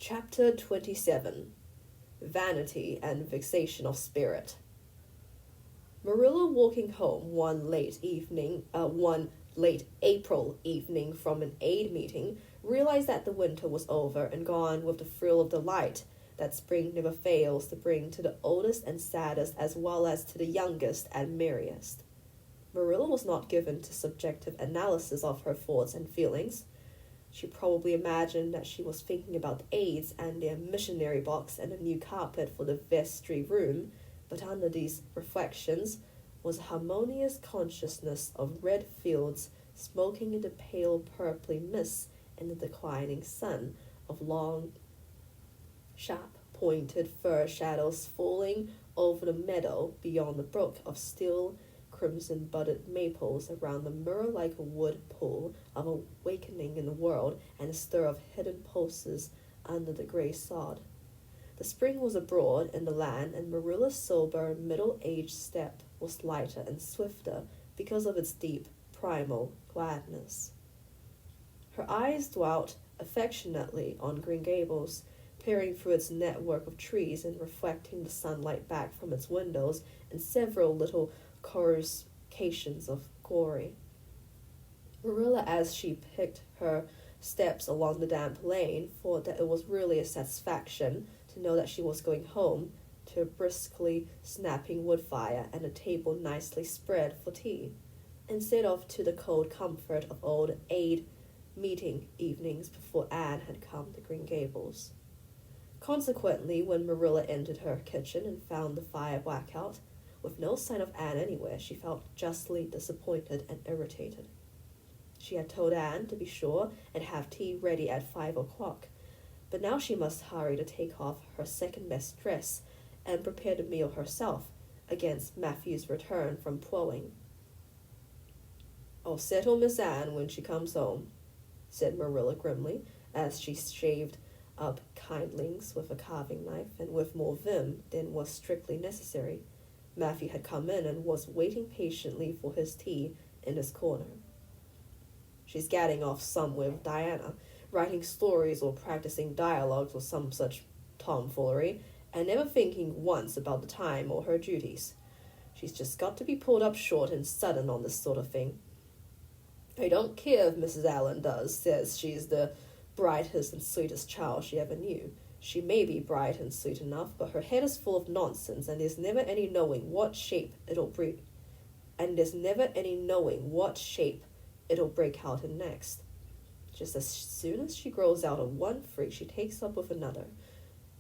Chapter 27. Vanity and Vexation of Spirit. Marilla, walking home one late April evening from an aid meeting, realized that the winter was over and gone with the thrill of delight that spring never fails to bring to the oldest and saddest as well as to the youngest and merriest. Marilla was not given to subjective analysis of her thoughts and feelings. She probably imagined that she was thinking about the aids and their missionary box and a new carpet for the vestry room, but under these reflections was a harmonious consciousness of red fields smoking in the pale purply mist in the declining sun, of long, sharp-pointed fir shadows falling over the meadow beyond the brook, of still crimson-budded maples around the mirror-like wood pool, of awakening in the world and a stir of hidden pulses under the grey sod. The spring was abroad in the land, and Marilla's sober, middle-aged step was lighter and swifter because of its deep, primal gladness. Her eyes dwelt affectionately on Green Gables, peering through its network of trees and reflecting the sunlight back from its windows in several little coruscations of glory. Marilla, as she picked her steps along the damp lane, thought that it was really a satisfaction to know that she was going home to a briskly snapping wood fire and a table nicely spread for tea, instead of to the cold comfort of old aid meeting evenings before Anne had come to Green Gables. Consequently, when Marilla entered her kitchen and found the fire black out, with no sign of Anne anywhere, she felt justly disappointed and irritated. She had told Anne to be sure and have tea ready at 5 o'clock, but now she must hurry to take off her second-best dress and prepare the meal herself against Matthew's return from ploughing. "I'll settle Miss Anne when she comes home," said Marilla grimly, as she shaved up kindlings with a carving knife, and with more vim than was strictly necessary. Matthew had come in and was waiting patiently for his tea in his corner. "She's gadding off somewhere with Diana, writing stories or practicing dialogues or some such tomfoolery, and never thinking once about the time or her duties. She's just got to be pulled up short and sudden on this sort of thing. I don't care if Mrs. Allen says she's the brightest and sweetest child she ever knew. She may be bright and sweet enough, but her head is full of nonsense, and there's never any knowing what shape it'll break. Out in next. Just as soon as she grows out of one freak, she takes up with another.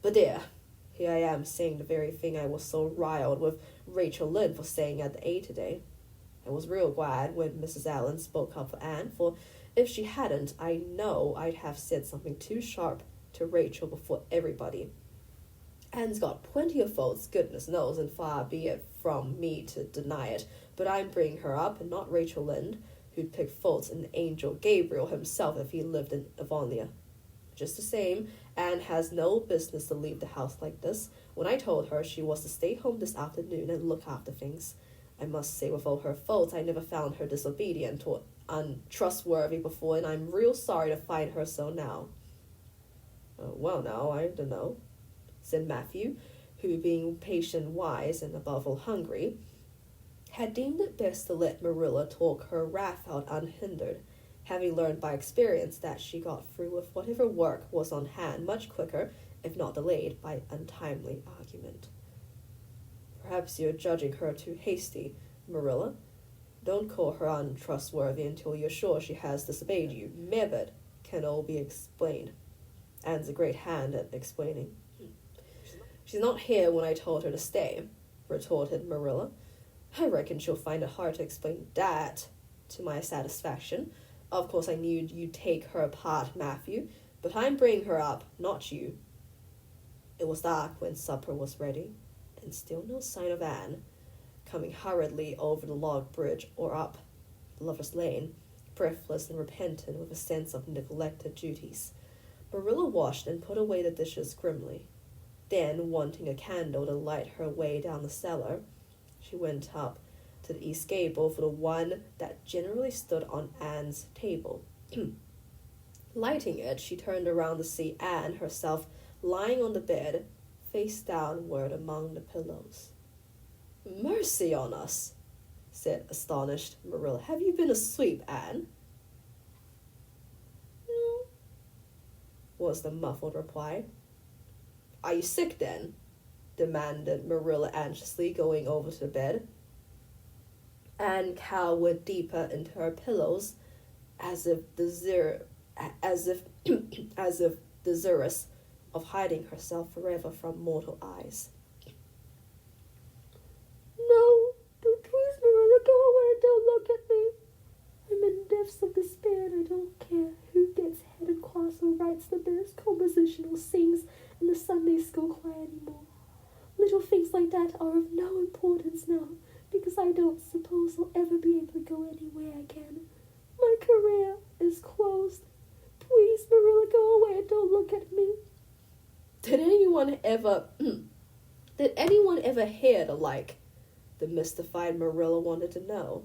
But there, here I am saying the very thing I was so riled with Rachel Lynde for saying at the A today. I was real glad when Mrs. Allen spoke up for Anne, for if she hadn't, I know I'd have said something too sharp to Rachel before everybody. Anne's got plenty of faults, goodness knows, and far be it from me to deny it, but I'm bringing her up, and not Rachel Lynde, who'd pick faults in the angel Gabriel himself if he lived in Avonlea. Just the same, Anne has no business to leave the house like this. When I told her she was to stay home this afternoon and look after things, I must say with all her faults, I never found her disobedient or untrustworthy before, and I'm real sorry to find her so now." "Well, now, I don't know," said Matthew, who, being patient, wise, and above all hungry, had deemed it best to let Marilla talk her wrath out unhindered, having learned by experience that she got through with whatever work was on hand much quicker, if not delayed, by untimely argument. "Perhaps you're judging her too hasty, Marilla. Don't call her untrustworthy until you're sure she has disobeyed you. Maybe can all be explained. Anne's a great hand at explaining." "She's not here when I told her to stay," retorted Marilla. "I reckon she'll find it hard to explain that to my satisfaction. Of course I knew you'd take her part, Matthew, but I'm bringing her up, not you." It was dark when supper was ready, and still no sign of Anne, coming hurriedly over the log bridge or up Lover's Lane, breathless and repentant with a sense of neglected duties. Marilla washed and put away the dishes grimly. Then, wanting a candle to light her way down the cellar, she went up to the east gable for the one that generally stood on Anne's table. Lighting it, she turned around to see Anne herself lying on the bed, face downward among the pillows. "Mercy on us," said astonished Marilla. "Have you been asleep, Anne?" "No," was the muffled reply. "Are you sick, then?" demanded Marilla anxiously, going over to the bed. Anne cowered deeper into her pillows, as if desirous of hiding herself forever from mortal eyes. "No, don't please, Marilla, go away, don't look at me. I'm in depths of despair, and I don't care who gets head and class or writes the best composition or sings in the Sunday school choir anymore. Little things like that are of no importance now, because I don't suppose I'll ever be able to go anywhere again. My career is closed. Please, Marilla, go away and don't look at me." Did anyone ever hear the like? The mystified Marilla wanted to know.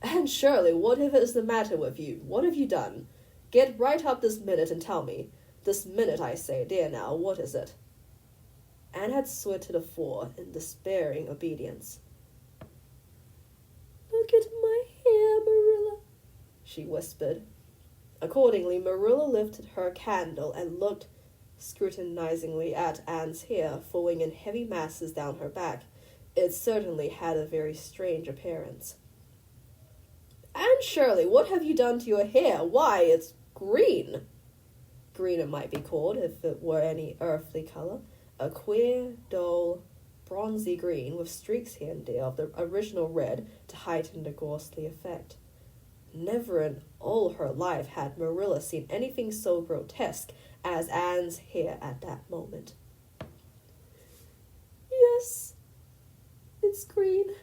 "And Shirley, whatever is the matter with you? What have you done? Get right up this minute and tell me. This minute, I say. There now, what is it?" Anne had slid to the floor in despairing obedience. "Look at my hair, Marilla," she whispered. Accordingly, Marilla lifted her candle and looked scrutinizingly at Anne's hair, falling in heavy masses down her back. It certainly had a very strange appearance. "Anne Shirley, what have you done to your hair? Why, it's green." Green it might be called, if it were any earthly color. A queer, dull, bronzy green, with streaks here and there of the original red to heighten the ghostly effect. Never in all her life had Marilla seen anything so grotesque as Anne's hair at that moment. "Yes, it's green,"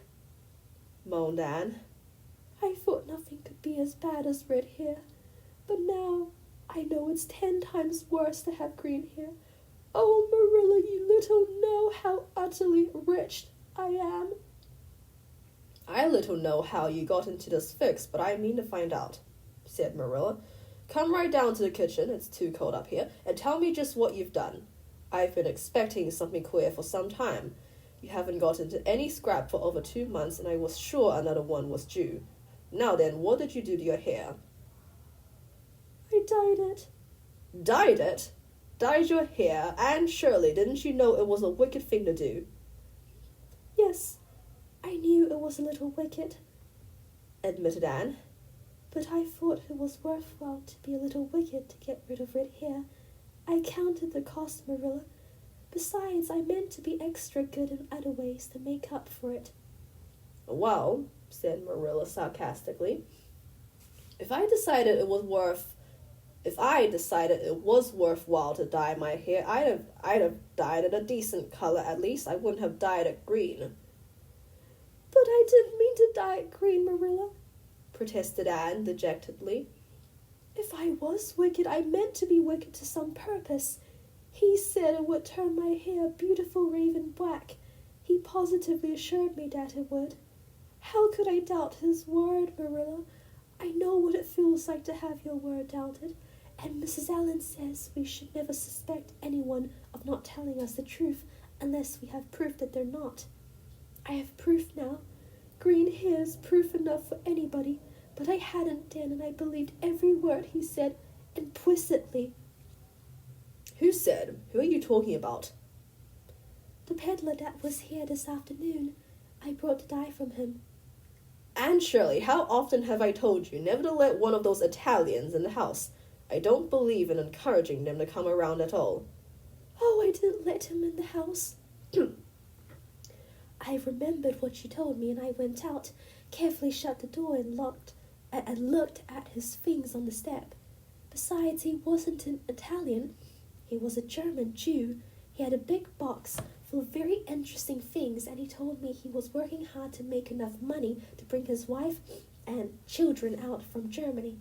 moaned Anne. "I thought nothing could be as bad as red hair, but now I know it's 10 times worse to have green hair. Oh, Marilla, you little know how utterly wretched I am." "I little know how you got into this fix, but I mean to find out," said Marilla. "Come right down to the kitchen, it's too cold up here, and tell me just what you've done. I've been expecting something queer for some time. You haven't got into any scrap for over 2 months, and I was sure another one was due. Now then, what did you do to your hair?" "I dyed it." "Dyed it? Dyed your hair? Anne Shirley, didn't you know it was a wicked thing to do?" "Yes, I knew it was a little wicked," admitted Anne, "but I thought it was worthwhile to be a little wicked to get rid of red hair. I counted the cost, Marilla. Besides, I meant to be extra good in other ways to make up for it." "Well," said Marilla sarcastically, if I decided it was worthwhile to dye my hair, I'd have dyed it a decent color at least. I wouldn't have dyed it green." "But I didn't mean to dye it green, Marilla," protested Anne dejectedly. "If I was wicked, I meant to be wicked to some purpose. He said it would turn my hair beautiful raven black. He positively assured me that it would. How could I doubt his word, Marilla? I know what it feels like to have your word doubted, and Mrs. Allen says we should never suspect anyone of not telling us the truth unless we have proof that they're not. I have proof now. Green hair is proof enough for anybody, but I hadn't then, and I believed every word he said implicitly." "Who said? Who are you talking about?" "The peddler that was here this afternoon. I brought the dye from him." "Anne Shirley, how often have I told you never to let one of those Italians in the house? I don't believe in encouraging them to come around at all." "Oh, I didn't let him in the house." "I remembered what you told me, and I went out, carefully shut the door, and looked at his things on the step. Besides, he wasn't an Italian. He was a German Jew. He had a big box full of very interesting things, and he told me he was working hard to make enough money to bring his wife and children out from Germany.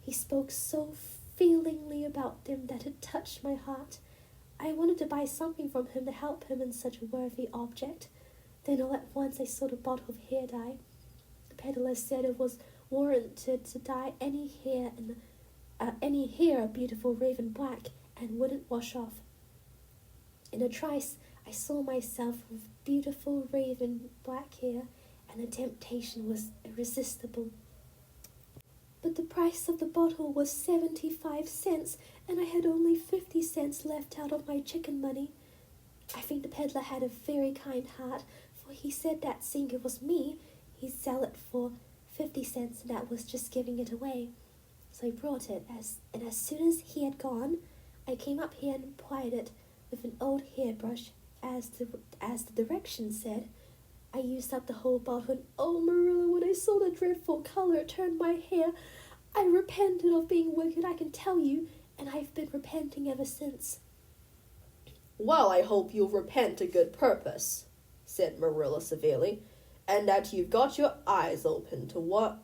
He spoke so feelingly about them that it touched my heart. I wanted to buy something from him to help him in such a worthy object. Then all at once I saw the bottle of hair dye. The peddler said it was warranted to dye any hair in any hair beautiful raven black and wouldn't wash off. In a trice, I saw myself with beautiful raven black hair, and the temptation was irresistible. But the price of the bottle was 75 cents, and I had only 50 cents left out of my chicken money. I think the peddler had a very kind heart, for he said that seeing it was me, he'd sell it for 50 cents, and that was just giving it away. So I brought it, and as soon as he had gone, I came up here and applied it with an old hairbrush, as the directions said. I used up the whole bottle, and oh, Marilla, when I saw the dreadful color it turned my hair, I repented of being wicked, I can tell you, and I've been repenting ever since. Well, I hope you'll repent to good purpose, said Marilla severely, and that you've got your eyes open to where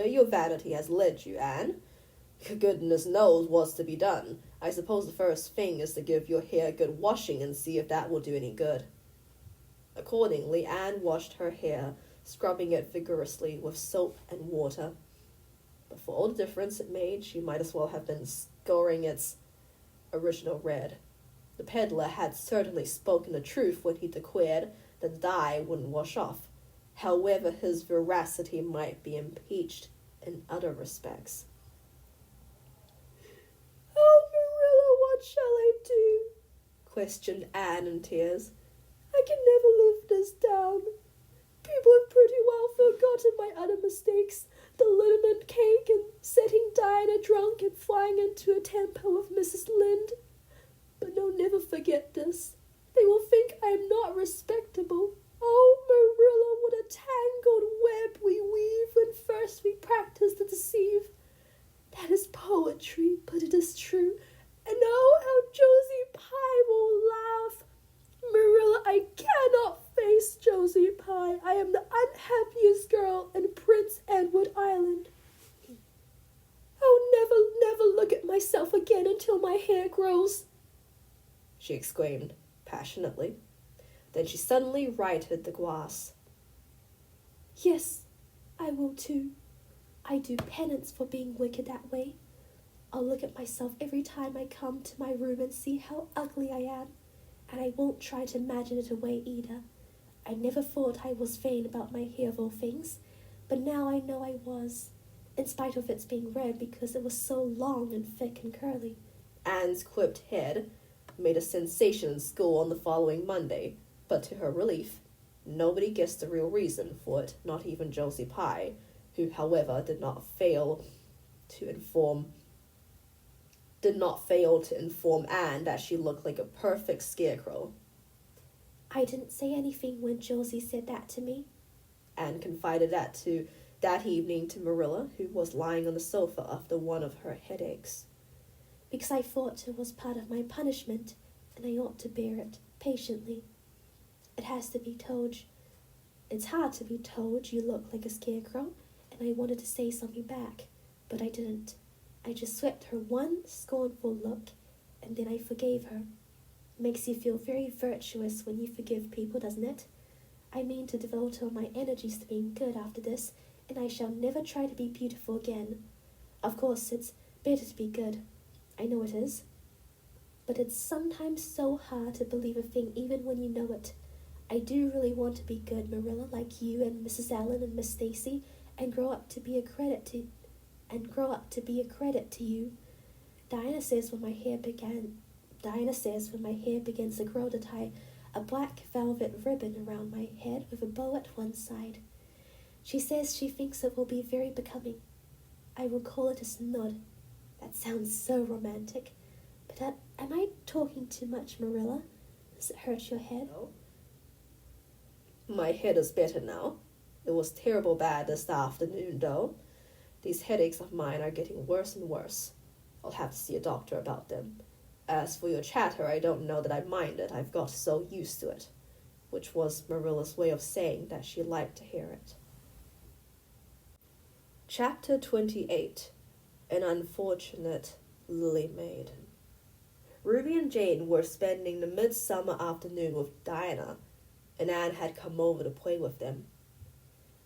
your vanity has led you, Anne. Goodness knows what's to be done. I suppose the first thing is to give your hair a good washing and see if that will do any good. Accordingly, Anne washed her hair, scrubbing it vigorously with soap and water. But for all the difference it made, she might as well have been scouring its original red. The peddler had certainly spoken the truth when he declared that the dye wouldn't wash off, however his veracity might be impeached in other respects. "Oh, Marilla, what shall I do?" questioned Anne in tears. "I can never live this down. People have pretty well forgotten my other mistakes, the liniment cake and setting Diana drunk and flying into a temper with Mrs. Lynde. But they'll never forget this. They will think I am not respectable. Oh, Marilla, what a tangled web we weave when first we practice to deceive. That is poetry, but it is true. And oh, how Josie Pye will laugh. Marilla, I cannot face Josie Pye. I am the unhappiest girl in Prince Edward Island. I'll never look at myself again until my hair grows," she exclaimed passionately. Then she suddenly righted the glass. "Yes, I will too. I do penance for being wicked that way. I'll look at myself every time I come to my room and see how ugly I am, and I won't try to imagine it away either. I never thought I was vain about my hair of all things, but now I know I was, in spite of its being red because it was so long and thick and curly." Anne's clipped head made a sensation in school on the following Monday, but to her relief, nobody guessed the real reason for it, not even Josie Pye, who, however, did not fail to inform Anne that she looked like a perfect scarecrow. "I didn't say anything when Josie said that to me," Anne confided that evening to Marilla, who was lying on the sofa after one of her headaches. "Because I thought it was part of my punishment, and I ought to bear it patiently. It's hard to be told you look like a scarecrow, and I wanted to say something back, but I didn't. I just swept her one scornful look, and then I forgave her. Makes you feel very virtuous when you forgive people, doesn't it? I mean to devote all my energies to being good after this, and I shall never try to be beautiful again. Of course, it's better to be good. I know it is. But it's sometimes so hard to believe a thing even when you know it. I do really want to be good, Marilla, like you and Mrs. Allen and Miss Stacy, and grow up to be a credit to you. Diana says when my hair begins to grow to tie a black velvet ribbon around my head with a bow at one side. She says she thinks it will be very becoming. I will call it a snud. That sounds so romantic. But am I talking too much, Marilla? Does it hurt your head? No. My head is better now. It was terrible bad this afternoon, though. These headaches of mine are getting worse and worse. I'll have to see a doctor about them. As for your chatter, I don't know that I mind it. I've got so used to it," which was Marilla's way of saying that she liked to hear it. Chapter 28. An Unfortunate Lily Maid. Ruby and Jane were spending the midsummer afternoon with Diana, and Anne had come over to play with them.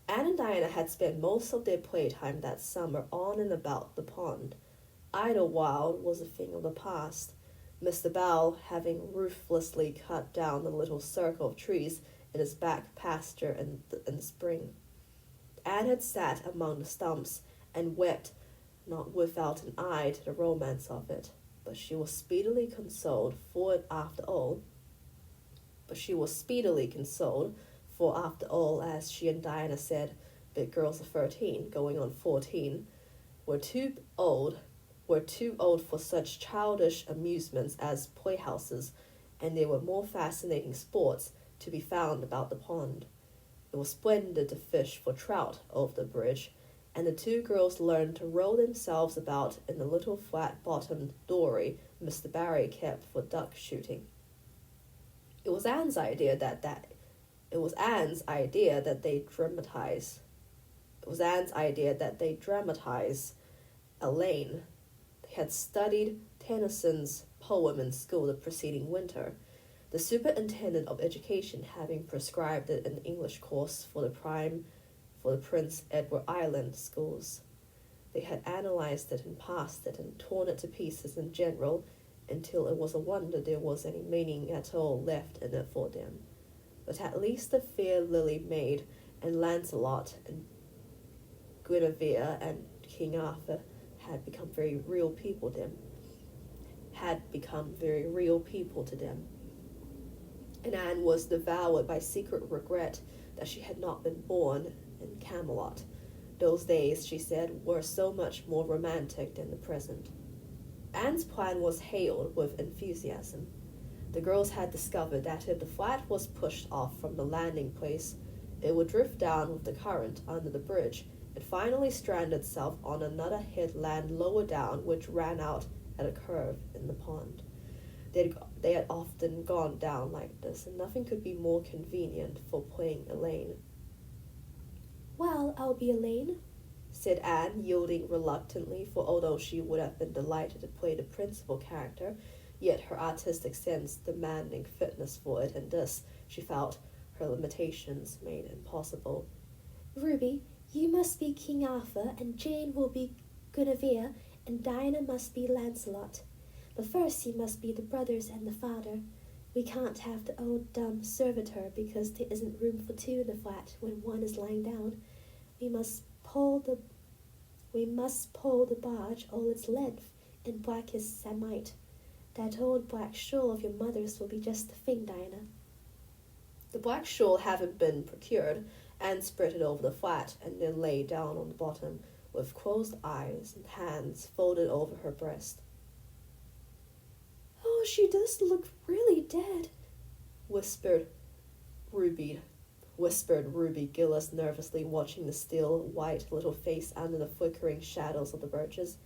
Anne and Diana had spent most of their playtime that summer on and about the pond. Idlewild was a thing of the past, Mr. Bell having ruthlessly cut down the little circle of trees in his back pasture in the spring. Anne had sat among the stumps and wept, not without an eye to the romance of it, but she was speedily consoled, for after all, as she and Diana said, big girls of 13, going on 14, were too old for such childish amusements as playhouses, and there were more fascinating sports to be found about the pond. It was splendid to fish for trout over the bridge, and the two girls learned to roll themselves about in the little flat-bottomed dory Mr. Barry kept for duck shooting. It was Anne's idea that they dramatize Elaine. They had studied Tennyson's poem in school the preceding winter, the superintendent of education having prescribed it in the English course for the Prince Edward Island schools. They had analyzed it and passed it and torn it to pieces in general until it was a wonder there was any meaning at all left in it for them. But at least the fair lily Maid and Lancelot and Guinevere and King Arthur had become very real people to them. And Anne was devoured by secret regret that she had not been born in Camelot. Those days, she said, were so much more romantic than the present. Anne's plan was hailed with enthusiasm. The girls had discovered that if the flat was pushed off from the landing place, it would drift down with the current under the bridge and finally strand itself on another headland lower down, which ran out at a curve in the pond. They had often gone down like this, and nothing could be more convenient for playing Elaine. Well, I'll be Elaine, said Anne, yielding reluctantly, for although she would have been delighted to play the principal character, yet her artistic sense demanding fitness for it, and this, she felt, her limitations made impossible. Ruby, you must be King Arthur, and Jane will be Guinevere, and Diana must be Lancelot. But first you must be the brothers and the father. We can't have the old dumb servitor because there isn't room for two in the flat when one is lying down. We must pull the barge all its length and black as samite. That old black shawl of your mother's will be just the thing, Diana. The black shawl having been procured, Anne spread it over the flat and then lay down on the bottom with closed eyes and hands folded over her breast. Oh, she does look really dead, whispered Ruby Gillis, nervously watching the still, white little face under the flickering shadows of the birches.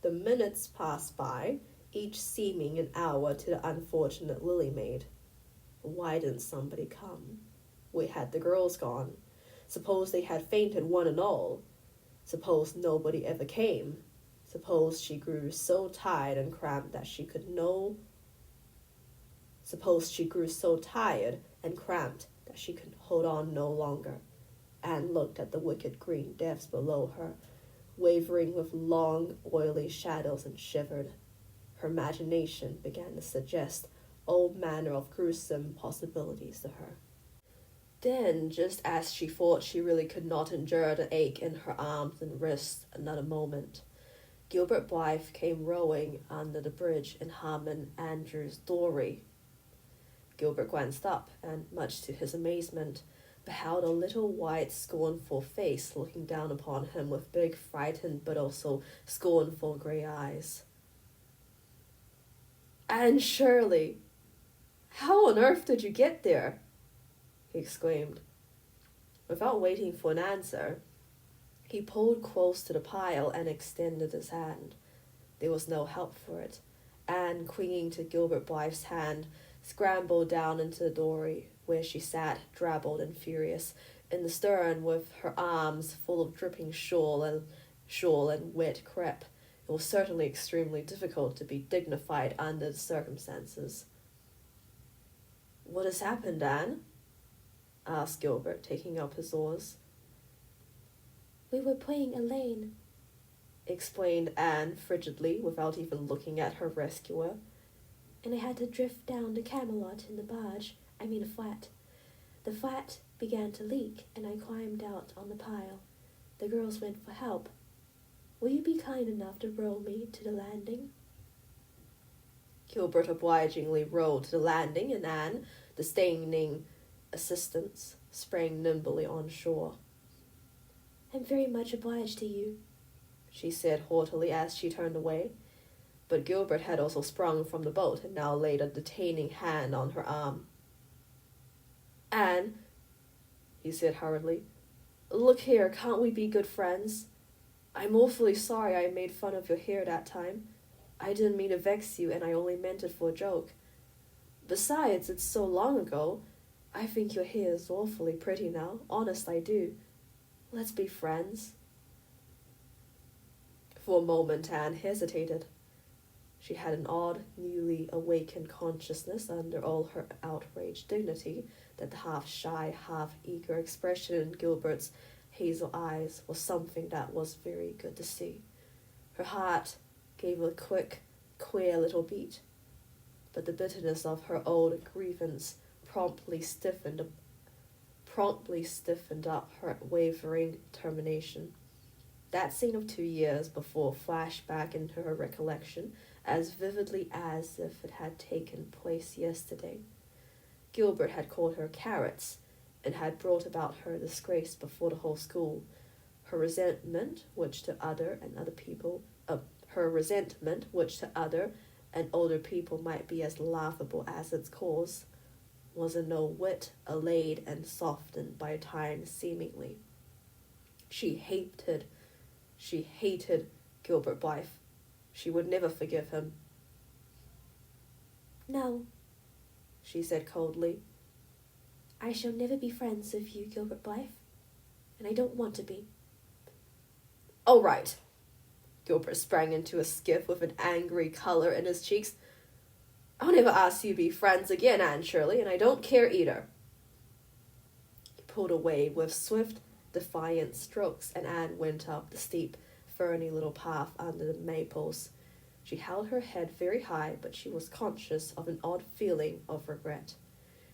The minutes passed by, each seeming an hour to the unfortunate Lily Maid. Why didn't somebody come? Where had the girls gone? Suppose they had fainted one and all? Suppose nobody ever came? Suppose she grew so tired and cramped that she could hold on no longer. Anne looked at the wicked green depths below her, wavering with long, oily shadows, and shivered. Her imagination began to suggest all manner of gruesome possibilities to her. Then, just as she thought she really could not endure the ache in her arms and wrists another moment, Gilbert Blythe came rowing under the bridge in Harmon Andrew's dory. Gilbert glanced up, and, much to his amazement, beheld a little white, scornful face looking down upon him with big, frightened, but also scornful grey eyes. "Anne Shirley! How on earth did you get there?" he exclaimed. Without waiting for an answer, he pulled close to the pile and extended his hand. There was no help for it. Anne, clinging to Gilbert Blythe's hand, scrambled down into the dory, where she sat, drabbled and furious, in the stern with her arms full of dripping shawl and wet crepe. It was certainly extremely difficult to be dignified under the circumstances. "What has happened, Anne?" asked Gilbert, taking up his oars. "We were playing Elaine," explained Anne frigidly, without even looking at her rescuer. "and I had to drift down to Camelot in the flat. The flat began to leak, and I climbed out on the pile. The girls went for help. Will you be kind enough to row me to the landing?" Gilbert obligingly rowed to the landing, and Anne, disdaining assistance, sprang nimbly on shore. "I'm very much obliged to you," she said haughtily as she turned away. But Gilbert had also sprung from the boat and now laid a detaining hand on her arm. "Anne," he said hurriedly, "look here, can't we be good friends? I'm awfully sorry I made fun of your hair that time. I didn't mean to vex you, and I only meant it for a joke. Besides, it's so long ago. I think your hair is awfully pretty now, honest I do. Let's be friends." For a moment Anne hesitated. She had an odd, newly awakened consciousness under all her outraged dignity that the half-shy, half-eager expression in Gilbert's hazel eyes was something that was very good to see. Her heart gave a quick, queer little beat, but the bitterness of her old grievance promptly stiffened up her wavering determination. That scene of 2 years before flashed back into her recollection as vividly as if it had taken place yesterday. Gilbert had called her carrots, and had brought about her disgrace before the whole school. Her resentment, which to other and older people might be as laughable as its cause, was in no whit allayed and softened by time seemingly. She hated Gilbert Blythe. She would never forgive him. "No," she said coldly. "I shall never be friends with you, Gilbert Blythe, and I don't want to be." "All right." Gilbert sprang into a skiff with an angry colour in his cheeks. "I'll never ask you to be friends again, Anne Shirley, and I don't care either." He pulled away with swift, defiant strokes, and Anne went up the steep, ferny little path under the maples. She held her head very high, but she was conscious of an odd feeling of regret.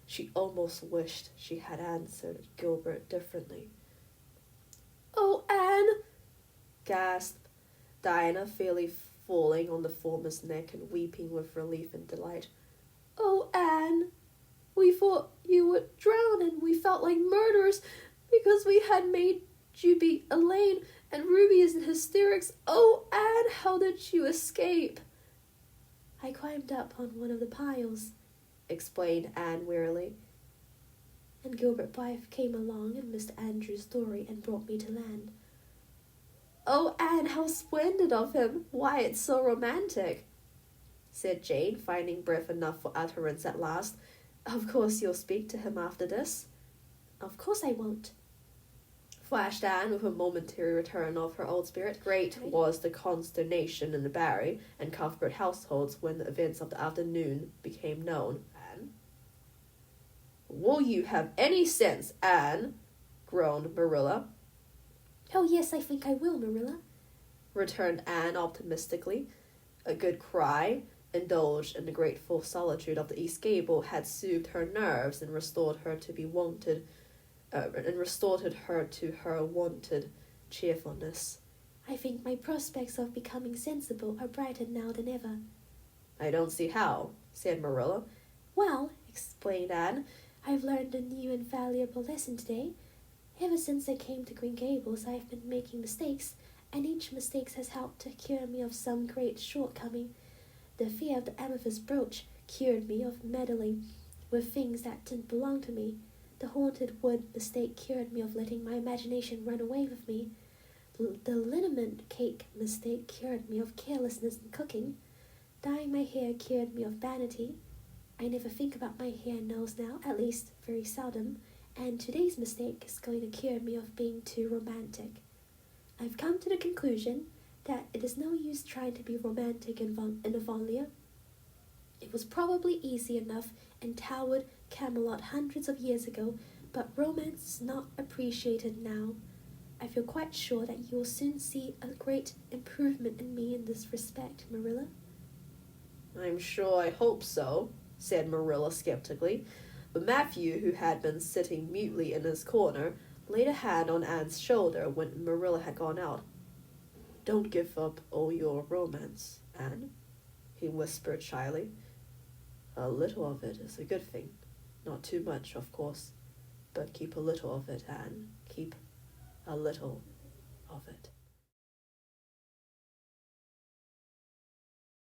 She almost wished she had answered Gilbert differently. "Oh, Anne!" gasped Diana, fairly falling on the former's neck and weeping with relief and delight. "Oh, Anne! We thought you would drown, and we felt like murderers because we had made you be Elaine, and Ruby is in hysterics. Oh, Anne, how did you escape?" "I climbed up on one of the piles," explained Anne wearily. "and Gilbert Blythe came along in Mr. Andrew's dory and brought me to land." "Oh, Anne, how splendid of him! Why, it's so romantic," said Jane, finding breath enough for utterance at last. "Of course you'll speak to him after this." "Of course I won't," flashed Anne with a momentary return of her old spirit. Great was the consternation in the Barry and Cuthbert households when the events of the afternoon became known. "Anne? Will you have any sense, Anne?" groaned Marilla. "Oh, yes, I think I will, Marilla," returned Anne optimistically. A good cry, indulged in the grateful solitude of the East Gable, had soothed her nerves and restored her to her wonted cheerfulness. "I think my prospects of becoming sensible are brighter now than ever." "I don't see how," said Marilla. "Well," explained Anne, "I've learned a new and valuable lesson today. Ever since I came to Green Gables, I've been making mistakes, and each mistake has helped to cure me of some great shortcoming. The fear of the amethyst brooch cured me of meddling with things that didn't belong to me. The haunted wood mistake cured me of letting my imagination run away with me. The liniment cake mistake cured me of carelessness in cooking. Dyeing my hair cured me of vanity. I never think about my hair and nails now, at least very seldom, and today's mistake is going to cure me of being too romantic. I've come to the conclusion that it is no use trying to be romantic in Avonlea. It was probably easy enough in Talwood, Camelot hundreds of years ago, but romance is not appreciated now. I feel quite sure that you will soon see a great improvement in me in this respect, Marilla." "I'm sure I hope so," said Marilla skeptically. But Matthew, who had been sitting mutely in his corner, laid a hand on Anne's shoulder when Marilla had gone out. "Don't give up all your romance, Anne," he whispered shyly. "A little of it is a good thing. Not too much, of course, but keep a little of it, Anne. Keep a little of it."